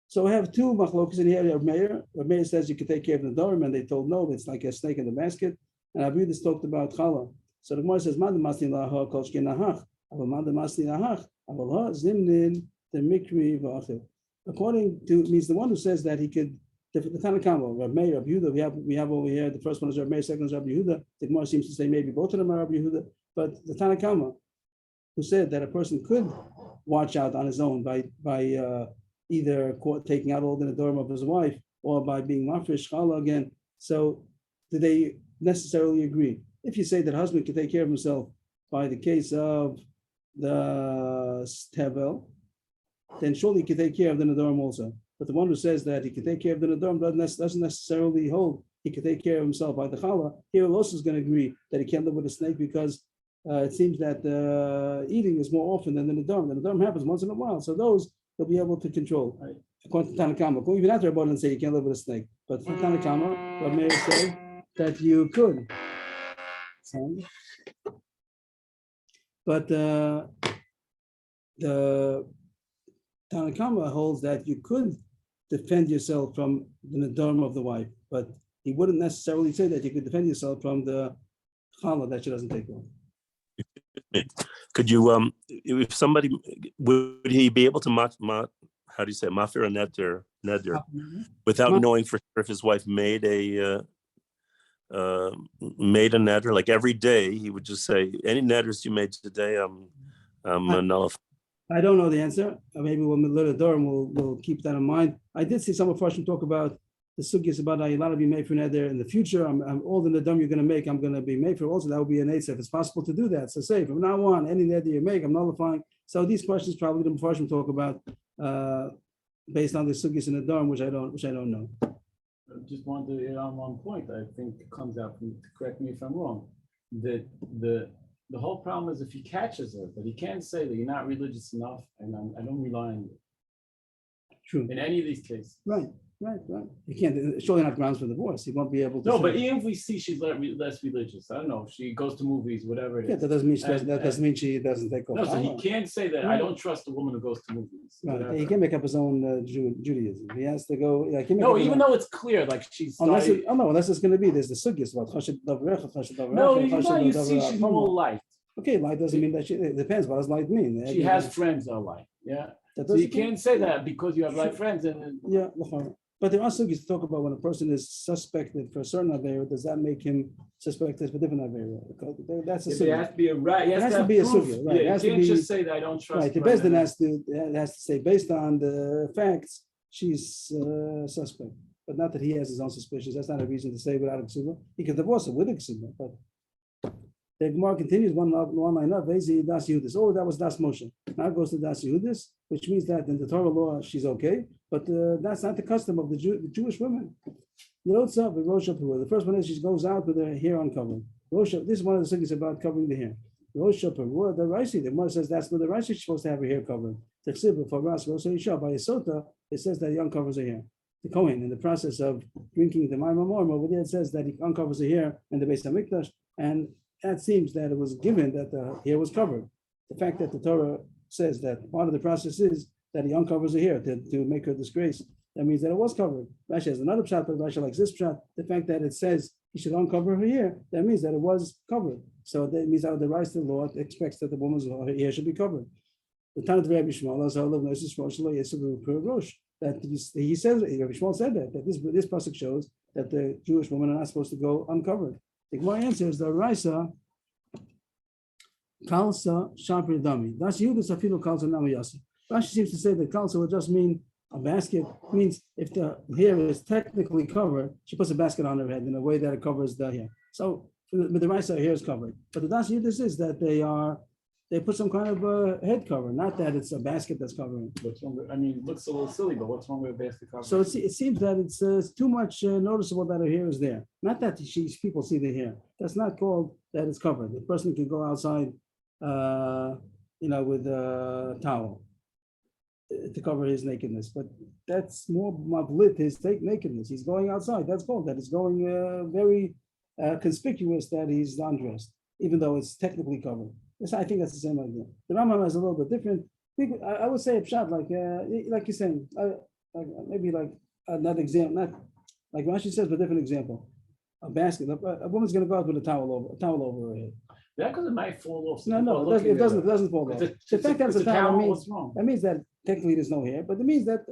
So we have two machlokas in here. Reb Meir says you can take care of the Durham, and they told no, it's like a snake in the basket. And Abu talked about challah. So the Gemara says, "Man masni laha kol shkenahach, aber man masni lahach, aber ha zimnin the mikri v'achil." According to means the one who says that he could. The Tanakama, Reb Meir, Reb Yehuda. We have over here. The first one is Reb Meir, second is Reb Yehuda. The Gemara seems to say maybe both of them are Reb Yehuda, but the Tanakama, who said that a person could watch out on his own by either taking out all the Nedarim of his wife or by being mafresh challah again. So do they necessarily agree? If you say that husband can take care of himself by the case of the tevel, then surely he can take care of the Nedarim also. But the one who says that he can take care of the Nedarim doesn't necessarily hold he can take care of himself by the challah. Here also is going to agree that he can't live with a snake because it seems that eating is more often than the Nedarim. The Nedarim happens once in a while. So those they'll be able to control. Right. According to Tanakama, even after Rabbanan and say you can't live with a snake, but for Tanakama, what may say that you could. But the Tanakama holds that you could defend yourself from the Nedarim of the wife, but he wouldn't necessarily say that you could defend yourself from the challah that she doesn't take off. Could you, if somebody, would he be able to how do you say, mafir a neder, without knowing for sure if his wife made a neder? Like every day, he would just say, any neders you made today, I'm nullifying. I don't know the answer. Maybe when we learn the Durham, we'll keep that in mind. I did see some of us talk about the sugyas about a lot of be made for neder in the future. I'm all the nedam you're going to make, I'm going to be made for. Also, that would be an eitzah if it's possible to do that. So say from now on, any neder you make, I'm nullifying. So these questions probably the Mepharshim talk about based on the sugyas in the Durham, which I don't know. I just wanted to hit on one point. I think it comes out from, correct me if I'm wrong, that the whole problem is if he catches her, but he can't say that you're not religious enough, and I don't rely on you. True. In any of these cases. Right. You can't, surely not grounds for divorce. He won't be able to. No, but even if we see she's less religious, I don't know, she goes to movies, whatever it is. Yeah, that doesn't mean she doesn't take off. No, so he can't say that I don't trust a woman who goes to movies. Right. He can make up his own Judaism. He has to go. Like, no, even though it's clear, like she's. Unless it's going to be there's the sugyas about chassid davrecha. No, you see, she's more light. Okay, light doesn't mean that it depends. What does light mean? She has friends that are light. Yeah. So you can't say that because you have light friends and. Yeah. But there are sugyas to talk about when a person is suspected for a certain avera. Does that make him suspected for different avera? That's a sugya. It has to be a right. It has to be a sugya. Right. Yeah, you can't just say that I don't trust. Right. The Bezdin has to say based on the facts she's suspect, but not that he has his own suspicions. That's not a reason to say without a ksuba. He can divorce her with a ksuba. But the Gemara continues one line up. Vezi das Yehudis. Oh, that was das Moshe. Now it goes to das Yehudis, which means that in the Torah law she's okay. But that's not the custom of the Jewish women. The first one is she goes out with her hair uncovered. This is one of the things about covering the hair. The Rashi, the Gemara says that's where the Rashi is supposed to have her hair covered. Techsiv for Ras Rosh Isha by Yisota, it says that he uncovers her hair. The Kohen, in the process of drinking the Mayim Amorim, over there it says that he uncovers her hair in the Beis Hamikdash, and that seems that it was given that the hair was covered. The fact that the Torah says that part of the process is that he uncovers her hair to make her disgrace, that means that it was covered. Rashi has another pshat, but Rashi likes this pshat. The fact that it says he should uncover her hair, that means that it was covered. So that means that the rise to the law expects that the woman's hair should be covered. The Tanat Rabbi Shmuel, that he says, Rabbi Shmuel said that this pasuk shows that the Jewish women are not supposed to go uncovered. The Gemara answers the Raisa Kalsa Shapir Dami. That's Yudis Afilu Kalsa Namayasi. Rashi seems to say that Kalsa would just mean a basket, means if the hair is technically covered, she puts a basket on her head in a way that it covers the hair. So the Raisa hair is covered. But the Das Yudis is that they put some kind of head cover, not that it's a basket that's covering. What's wrong with, I mean, it looks a little silly, but what's wrong with a basket cover? So it seems that it's too much noticeable that her hair is there. Not that people see the hair. That's not called that it's covered. The person can go outside, with a towel to cover his nakedness. But that's more mablit, his nakedness. He's going outside. That's called that. It's going very conspicuous that he's undressed, even though it's technically covered. I think that's the same idea. The Rambam is a little bit different. I would say a pshat like you're saying, maybe like another example, not like Rashi says, but a different example. A basket. A woman's going to go out with a towel over her head. That because it might fall off. No, it doesn't fall off. The fact that it's a towel means that technically there's no hair, but it means that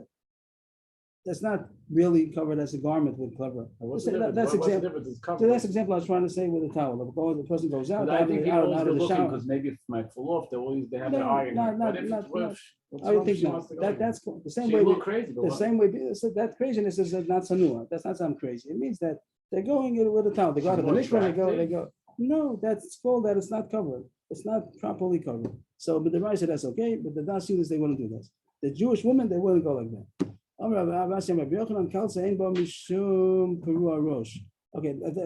that's not really covered as a garment with cover. That's example I was trying to say with a towel. The person goes out, I think people out of the shower. Because maybe it might fall off. They have their iron. I think that's the same way. Crazy. The same way that craziness is not sanua. That's not something crazy. It means that they're going in with a towel. They go to the mikvah. They go. No, that's called that it's not covered. It's not properly covered. So, but the Rashi said that's okay. But the Das Yudis, they wouldn't do this. The Jewish women, they wouldn't go like that. Okay,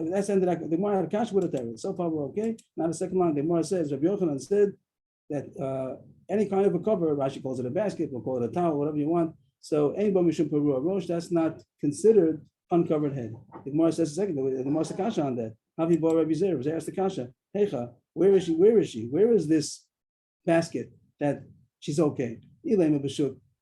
that's ended up. The Gemara Kash would have done. So far, we're okay. Now the second line, the Gemara says Rabbi Yochanan said that any kind of a cover, Rashi calls it a basket, we'll call it a towel, whatever you want. So that's not considered uncovered head. The Gemara says a second. The Gemara says Kasha on that. Havi Bar Rabbi Zer. Zer asked the Kasha, Heicha, where is she? Where is she? Where is this basket that she's okay?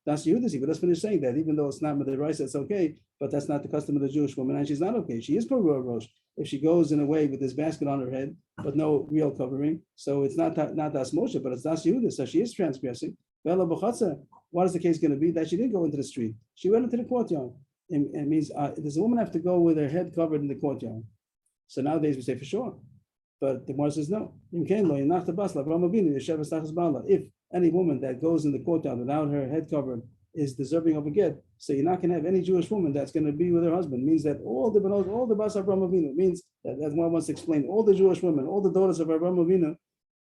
That's Yehudisi, but let's finish saying that even though it's not Madaraisa, it's okay, but that's not the custom of the Jewish woman, and she's not okay. She is Parua Rosh. If she goes in a way with this basket on her head, but no real covering, so it's not Das Moshe, but it's Das Yehuda, so she is transgressing. What is the case going to be? That she didn't go into the street. She went into the courtyard. It means does a woman have to go with her head covered in the courtyard? So nowadays we say for sure. But the Gemara says no. If any woman that goes in the courtyard without her head covered is deserving of a get, so you're not going to have any Jewish woman that's going to be with her husband. It means that all the Bas Avraham Avinu, means that as one wants to explain, all the Jewish women, all the daughters of Avraham Avinu,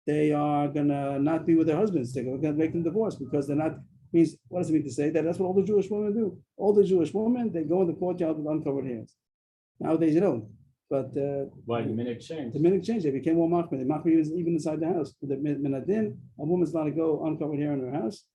they are going to not be with their husbands. They're going to make them divorce because they're not. Means what does it mean to say that? That's what all the Jewish women do. All the Jewish women, they go in the courtyard with uncovered hairs. Nowadays you don't. But why the minute changed? The minute changed. They became more machmir. They machmir even inside the house. The minadin, a woman's allowed to go uncovered hair in her house,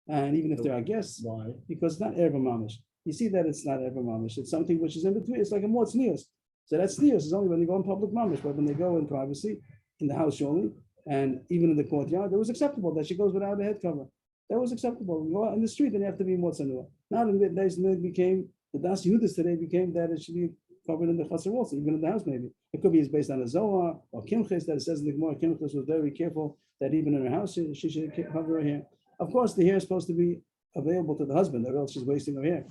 and even if there are guests, why? Because it's not erva mamish. You see that it's not erva mamish. It's something which is in between. It's like a more tznius. So that's tznius. It's only when you go in public mamish, but when they go in privacy, in the house only, and even in the courtyard, it was acceptable that she goes without a head cover. That was acceptable. You go out in the street, then you have to be more tznius. Now in the days, it became the Das Yehudis today became that it should be covered in the chasser also, even in the house maybe. It could be it's based on a Zohar or Kimches that it says in the Gemara, Kimches was very careful that even in her house she should cover her hair. Of course, the hair is supposed to be available to the husband, or else she's wasting her hair.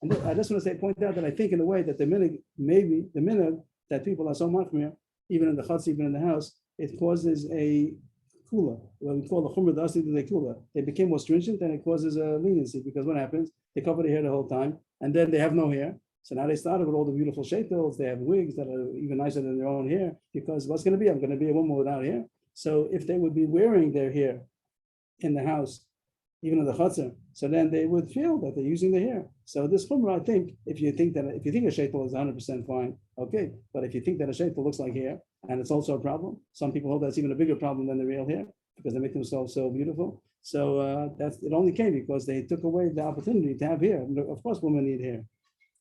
And I just want to point out that I think in a way that the minhag that people are so machmir, even in the chutz, even in the house, it causes a kula, what we call the chumrah dasi de kula. They became more stringent and it causes a leniency because what happens? They cover the hair the whole time and then they have no hair. So now they started with all the beautiful shaitels. They have wigs that are even nicer than their own hair because what's going to be? I'm going to be a woman without hair. So if they would be wearing their hair in the house, even in the chutzner, so then they would feel that they're using the hair. So this chumrah, I think, if you think a shaitel is 100% fine, okay. But if you think that a shaitel looks like hair and it's also a problem, some people hold that's even a bigger problem than the real hair. because they make themselves so beautiful. So that's, it only came because they took away the opportunity to have hair. Of course, women need hair.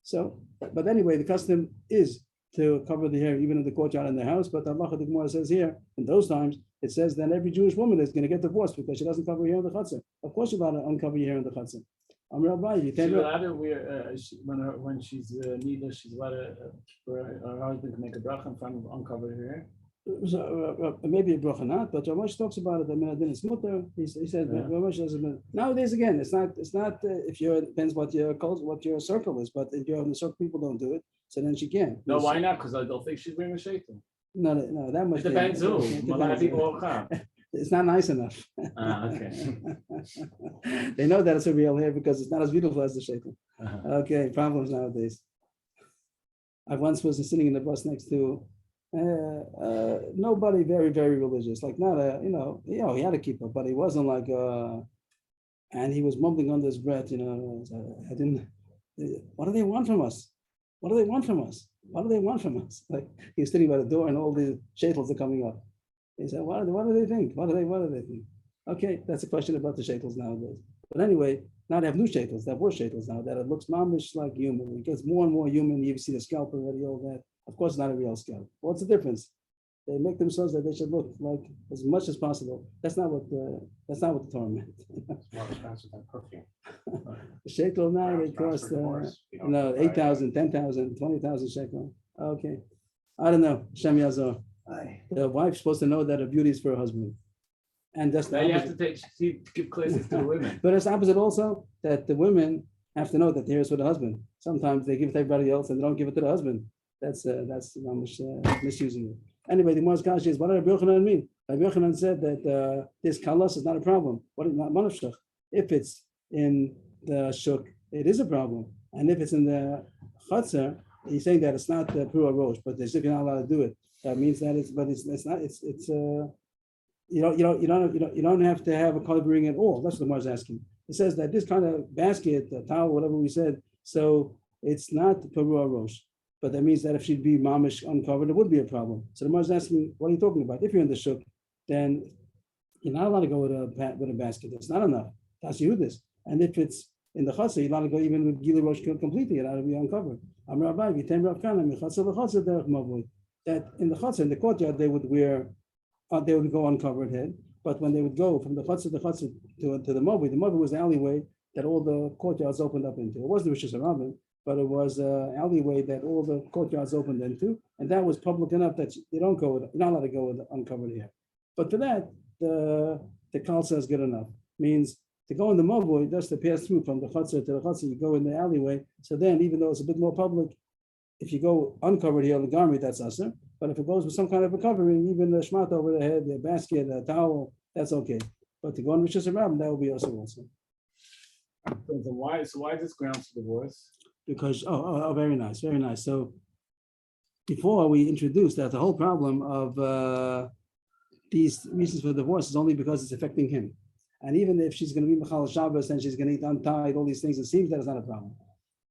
So, but anyway, the custom is to cover the hair even in the courtyard in the house. But Allah, the Gemara says here, in those times, it says that every Jewish woman is going to get divorced because she doesn't cover her hair in the chutzah. Of course, you're allowed to uncover your hair in the chutzah. I'm Rabbi. You She's can't. allowed to wear, when she's needle, she's allowed to, for her husband to make a bracha in front of uncovered hair. Maybe a bracha not, but Ramesh talks about it. I mean, it's mutter. He said Yeah. Ramesh doesn't. Nowadays, again, it's not. If you're, it depends what your circle is. But if you're in the circle, people don't do it, so then she can. No, why not? Because they'll think she's wearing a shaitan. No, that much. It depends who. It A lot of depends. people won't come. It's not nice enough. Okay. They know that it's a real hair because it's not as beautiful as the shaitan. Uh-huh. Okay, problems nowadays. I once was sitting in the bus next to nobody very, very religious, like not a, he had a keeper, but he wasn't like, and he was mumbling under his breath, I didn't, what do they want from us? What do they want from us? What do they want from us? Like he was sitting by the door and all the shaitels are coming up. He said, what do they think? What do they think? Okay, that's a question about the shaitels nowadays. But anyway, now they have new shaitels, they have worse shaitels now, that it looks mamish like human. It gets more and more human. You see the scalp already, all that. Of course, not a real scalp. What's the difference? They make themselves that they should look like as much as possible. That's not what the Torah meant. It's more expensive than perfume. The shekel now Grounds they cost for divorce. You don't buy 8,000, 10,000, 20,000 shekel. Okay, I don't know. Shem Yazor. Aye. The wife's supposed to know that her beauty is for her husband, and that's the Now you have opposite. to give classes to the women. But it's the opposite also, that the women have to know that the hair is for the husband. Sometimes they give it to everybody else and they don't give it to the husband. That's misusing it. Anyway, the Gemara's kasha is, what did Rabbi Yochanan mean? Rabbi Yochanan said that this kalas is not a problem. What is not manavshach? If it's in the shuk, it is a problem. And if it's in the chutzah, he's saying that it's not the pura rosh, but as if you're not allowed to do it. That means that it's not. You don't have to have a covering at all. That's what the Gemara is asking. It says that this kind of basket, towel, whatever we said, so it's not pura rosh. But that means that if she'd be mamish uncovered, it would be a problem. So the Gemara is asking, what are you talking about? If you're in the shuk, then you're not allowed to go with a basket. It's not enough. That's you this. And if it's in the chutzah, you're allowed to go even with gili rosh completely. You're allowed to be uncovered. That in the chutzah, in the courtyard, they would go uncovered head. But when they would go from the chutzah to the mobile was the alleyway that all the courtyards opened up into. It wasn't Rosh Hashanah, but it was an alleyway that all the courtyards opened into, and that was public enough that you're not allowed to go with uncovered hair. But for that, the kalsa is good enough. Means to go in the mobile, just to pass through from the chutzah to the chutzah, you go in the alleyway. So then, even though it's a bit more public, if you go uncovered here on the garment, that's usher. But if it goes with some kind of a covering, even the shmat over the head, the basket, the towel, that's okay. But to go in Rosh Hashanah, that will be usher also. So why is this grounds for divorce? Because very nice, very nice. So before we introduced that the whole problem of these reasons for divorce is only because it's affecting him. And even if she's going to be Mechal Shabbos and she's going to eat untied, all these things, it seems that it's not a problem.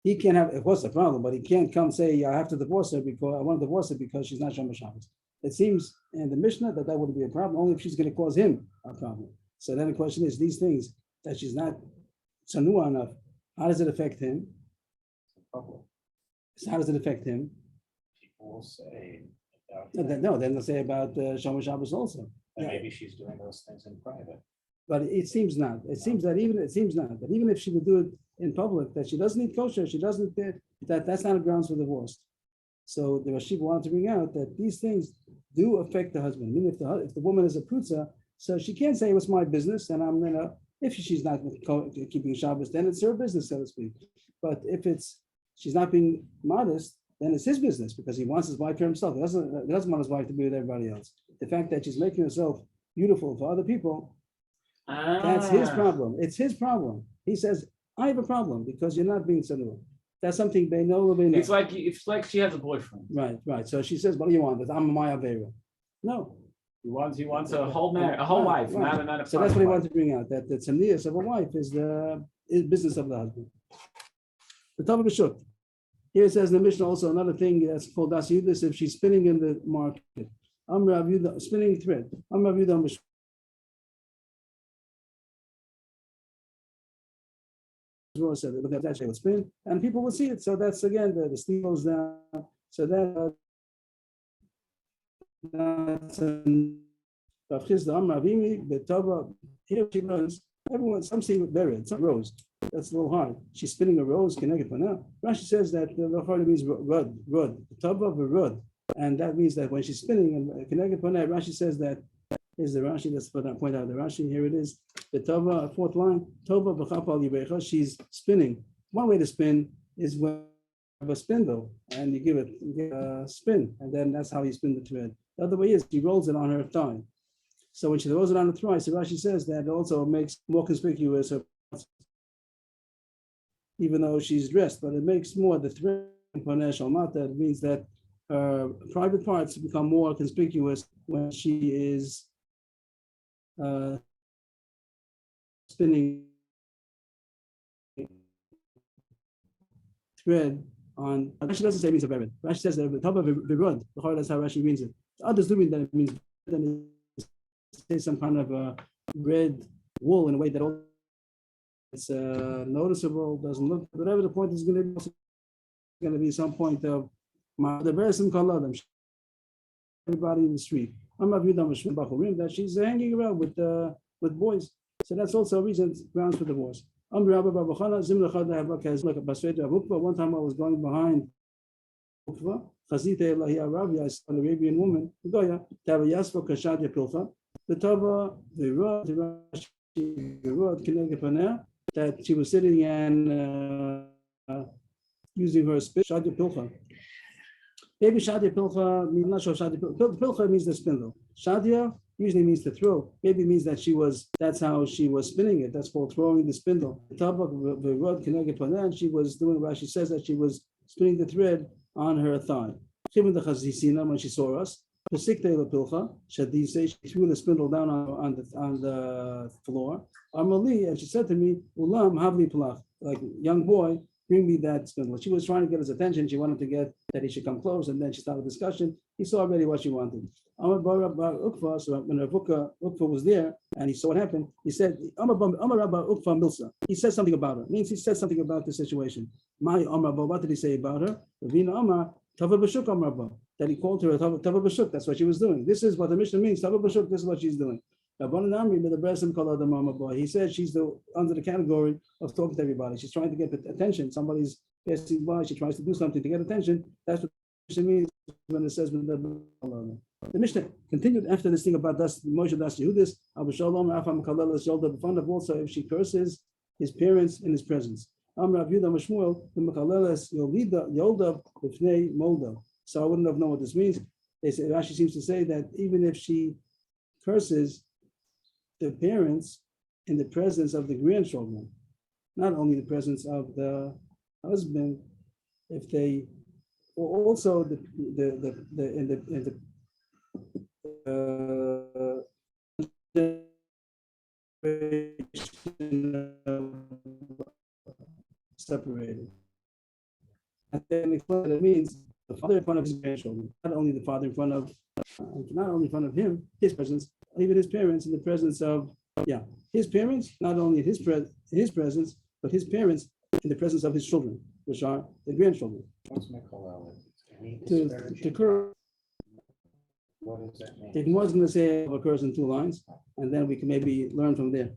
He can't have, of course, a problem, but he can't come say, I have to divorce her because I want to divorce her because she's not Shomer Shabbos. It seems in the Mishnah that wouldn't be a problem, only if she's going to cause him a problem. So then the question is, these things that she's not tsanua enough, how does it affect him? So how does it affect him? People will say No, then they'll say about Shomer Shabbos also. that maybe she's doing those things in private. But it seems not. It seems not. But even if she would do it in public, that she doesn't eat kosher, she doesn't that's not a grounds for divorce. So the Rashi wanted to bring out that these things do affect the husband. I mean, if the woman is a prutza, so she can't say it was my business, and I'm gonna. If she's not keeping Shabbos, then it's her business, so to speak. But if she's not being modest, then it's his business because he wants his wife for himself. He doesn't want his wife to be with everybody else. The fact that she's making herself beautiful for other people. That's his problem. It's his problem. He says, I have a problem because you're not being tzanua. That's something they know. It's like she has a boyfriend. Right. So she says, what do you want? I'm a Maya Avera. No. He wants a whole wife, right. not a So that's what he wanted to bring out, that the tzanius of a wife is the business of the husband. The top of the shuk. Here it says in the Mishnah also another thing that's called das yudis if she's spinning in the market. Spinning thread. Kesuvos said that that would spin, and people would see it. So that's again the steam goes down. So that's Rav Chisda Amar Avimi Betava. Here she learns. Everyone, some see it buried, some rose. That's a little hard. She's spinning a rose, connected for now. Rashi says that the Lachar means rud, Betava of a rud. And that means that when she's spinning and connected for now, Rashi says that is the Rashi. Let's point out the Rashi. Here it is. The Tava, fourth line. Tova b'chapal yibecha. She's spinning. One way to spin is when you have a spindle and you give it a spin, and then that's how you spin the thread. The other way is she rolls it on her thigh. So when she rolls it on her thigh, so Rashi says that also makes more conspicuous her, even though she's dressed, but it makes more the thread. That means that her private parts become more conspicuous when she is spinning thread on. Rashi doesn't say it means a bered. Rashi says that the top of the rod. That's how Rashi means it. Others do mean that it means then say some kind of a red wool in a way that it's noticeable, doesn't look. Whatever the point is going to be, it's going to be some point of the person called them. Everybody in the street. I'm not viewed that she's hanging around with boys. So that's also a reason, grounds for divorce. One time I was going behind Ukva, I saw an Arabian woman, the Tava, the rod, that she was sitting and using her spit, Shadia Pilcha. Maybe Shadia Pilcha, I'm not sure Shadia Pilcha means the spindle. Shadia usually means to throw. Maybe it means that that's how she was spinning it. That's called throwing the spindle. The top of the rod connected to that, she was doing Rashi says that she was spinning the thread on her thigh. When she saw us, she threw the spindle down on the floor. And she said to me, Ulam havli palach, like young boy, bring me that spindle. She was trying to get his attention. She wanted to get that he should come close, and then she started a discussion. He saw already what she wanted. So when Ukva was there and he saw what happened, he said, he said something about her. Means he said something about the situation. What did he say about her? That he called her Tava B'Shuk. That's what she was doing. This is what the Mishnah means. Tava B'Shuk, this is what she's doing. He said she's under the category of talking to everybody. She's trying to get attention. Somebody's passing by. She tries to do something to get attention. That's what the Mishnah means when it says the Mishnah continued after this thing about Moshe Das Yehudis. Also, if she curses his parents in his presence. So I wouldn't have known what this means. They say Rashi seems to say that even if she curses the parents in the presence of the grandchildren, not only the presence of the husband, if they also separated. And then explain what it means. The father in front of his grandchildren, not only in front of him, his presence, even his parents in the presence of his parents, not only in his presence, but his parents in the presence of his children, which are the grandchildren. What's Michael? To curse. What does that mean? If was going to say occurs in 2 lines, and then we can maybe learn from there.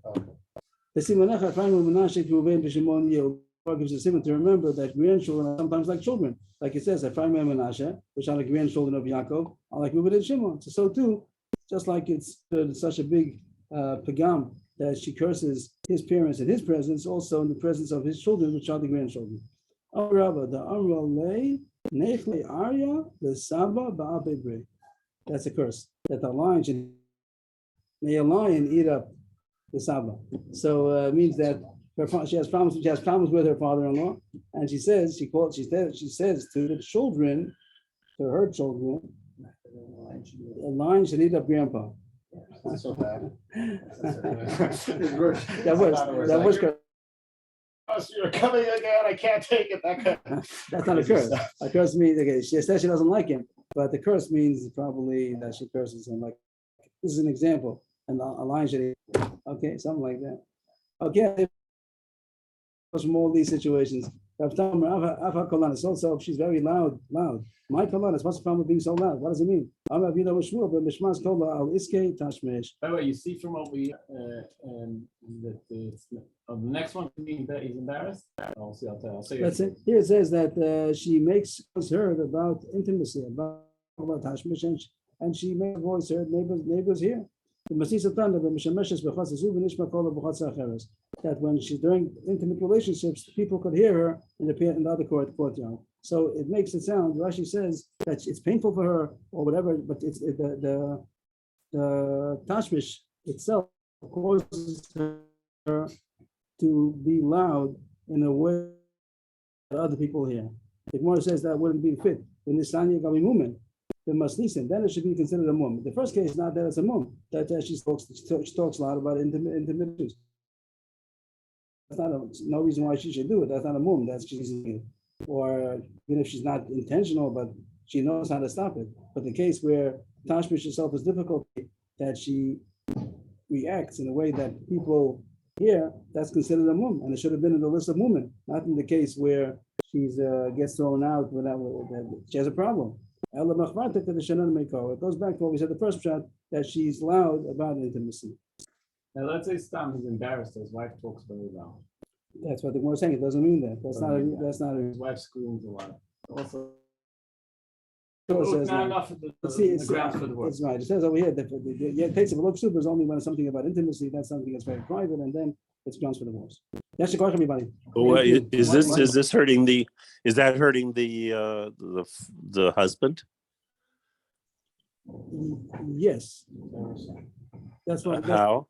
Gives a simon to remember that grandchildren are sometimes like children. Like it says, Ephraim and Menashe, which are the grandchildren of Yaakov, are like Reuben and Shimon. So too, just like it's such a big pagam that she curses his parents in his presence, also in the presence of his children, which are the grandchildren. That's a curse. That the lion should, may a lion eat up the Saba. So it means that she has problems with her father-in-law, and she says to the children, to her children, a lion should eat up grandpa. Not so bad. That was You're coming again. I can't take it. That's not a curse. A curse means, okay, she says she doesn't like him, but the curse means probably that she curses him. Like, this is an example, and a lion should eat. Okay, something like that. Okay. from all these situations. Also, if she's very loud. My kolanis, what's the problem with being so loud? What does it mean? By the way, you see from what we that it's the next one to me that he's embarrassed. I'll see. I'll say. That's it. Here it says that she makes us heard about intimacy, about Hashmish, and she made a voice heard. Neighbors here. That when she's doing intimate relationships, people could hear her in the other courtyard. So it makes it sound. Rashi says that it's painful for her or whatever, but it's the tashmish itself causes her to be loud in a way that other people hear. The Gemara says that wouldn't be fit. When the Sanya Gabi Mumen, the Masnisin, then it should be considered a mum. The first case is not that it's a mum, that she talks a lot about intimate issues. That's not no reason why she should do it. That's not a mum. That's she's, or even if she's not intentional, but she knows how to stop it. But the case where Tashmish herself is difficult, that she reacts in a way that people hear, that's considered a mum, and it should have been in the list of women, not in the case where she's gets thrown out without she has a problem. It goes back to what we said the first shot, that she's loud about intimacy. Now let's say Stam is embarrassed. His wife talks very loud. That's what the Gemara is saying. It doesn't mean that. That's not. His wife screams a lot. Also, Says not that. enough of the It's grounds for the word. It's right. It says over here that the case of a look super is only when it's something about intimacy. That's something that's very private, and then it's grounds for divorce. That's the question, everybody. Well, is this hurting the? Is that hurting the husband? Yes. That's what. How?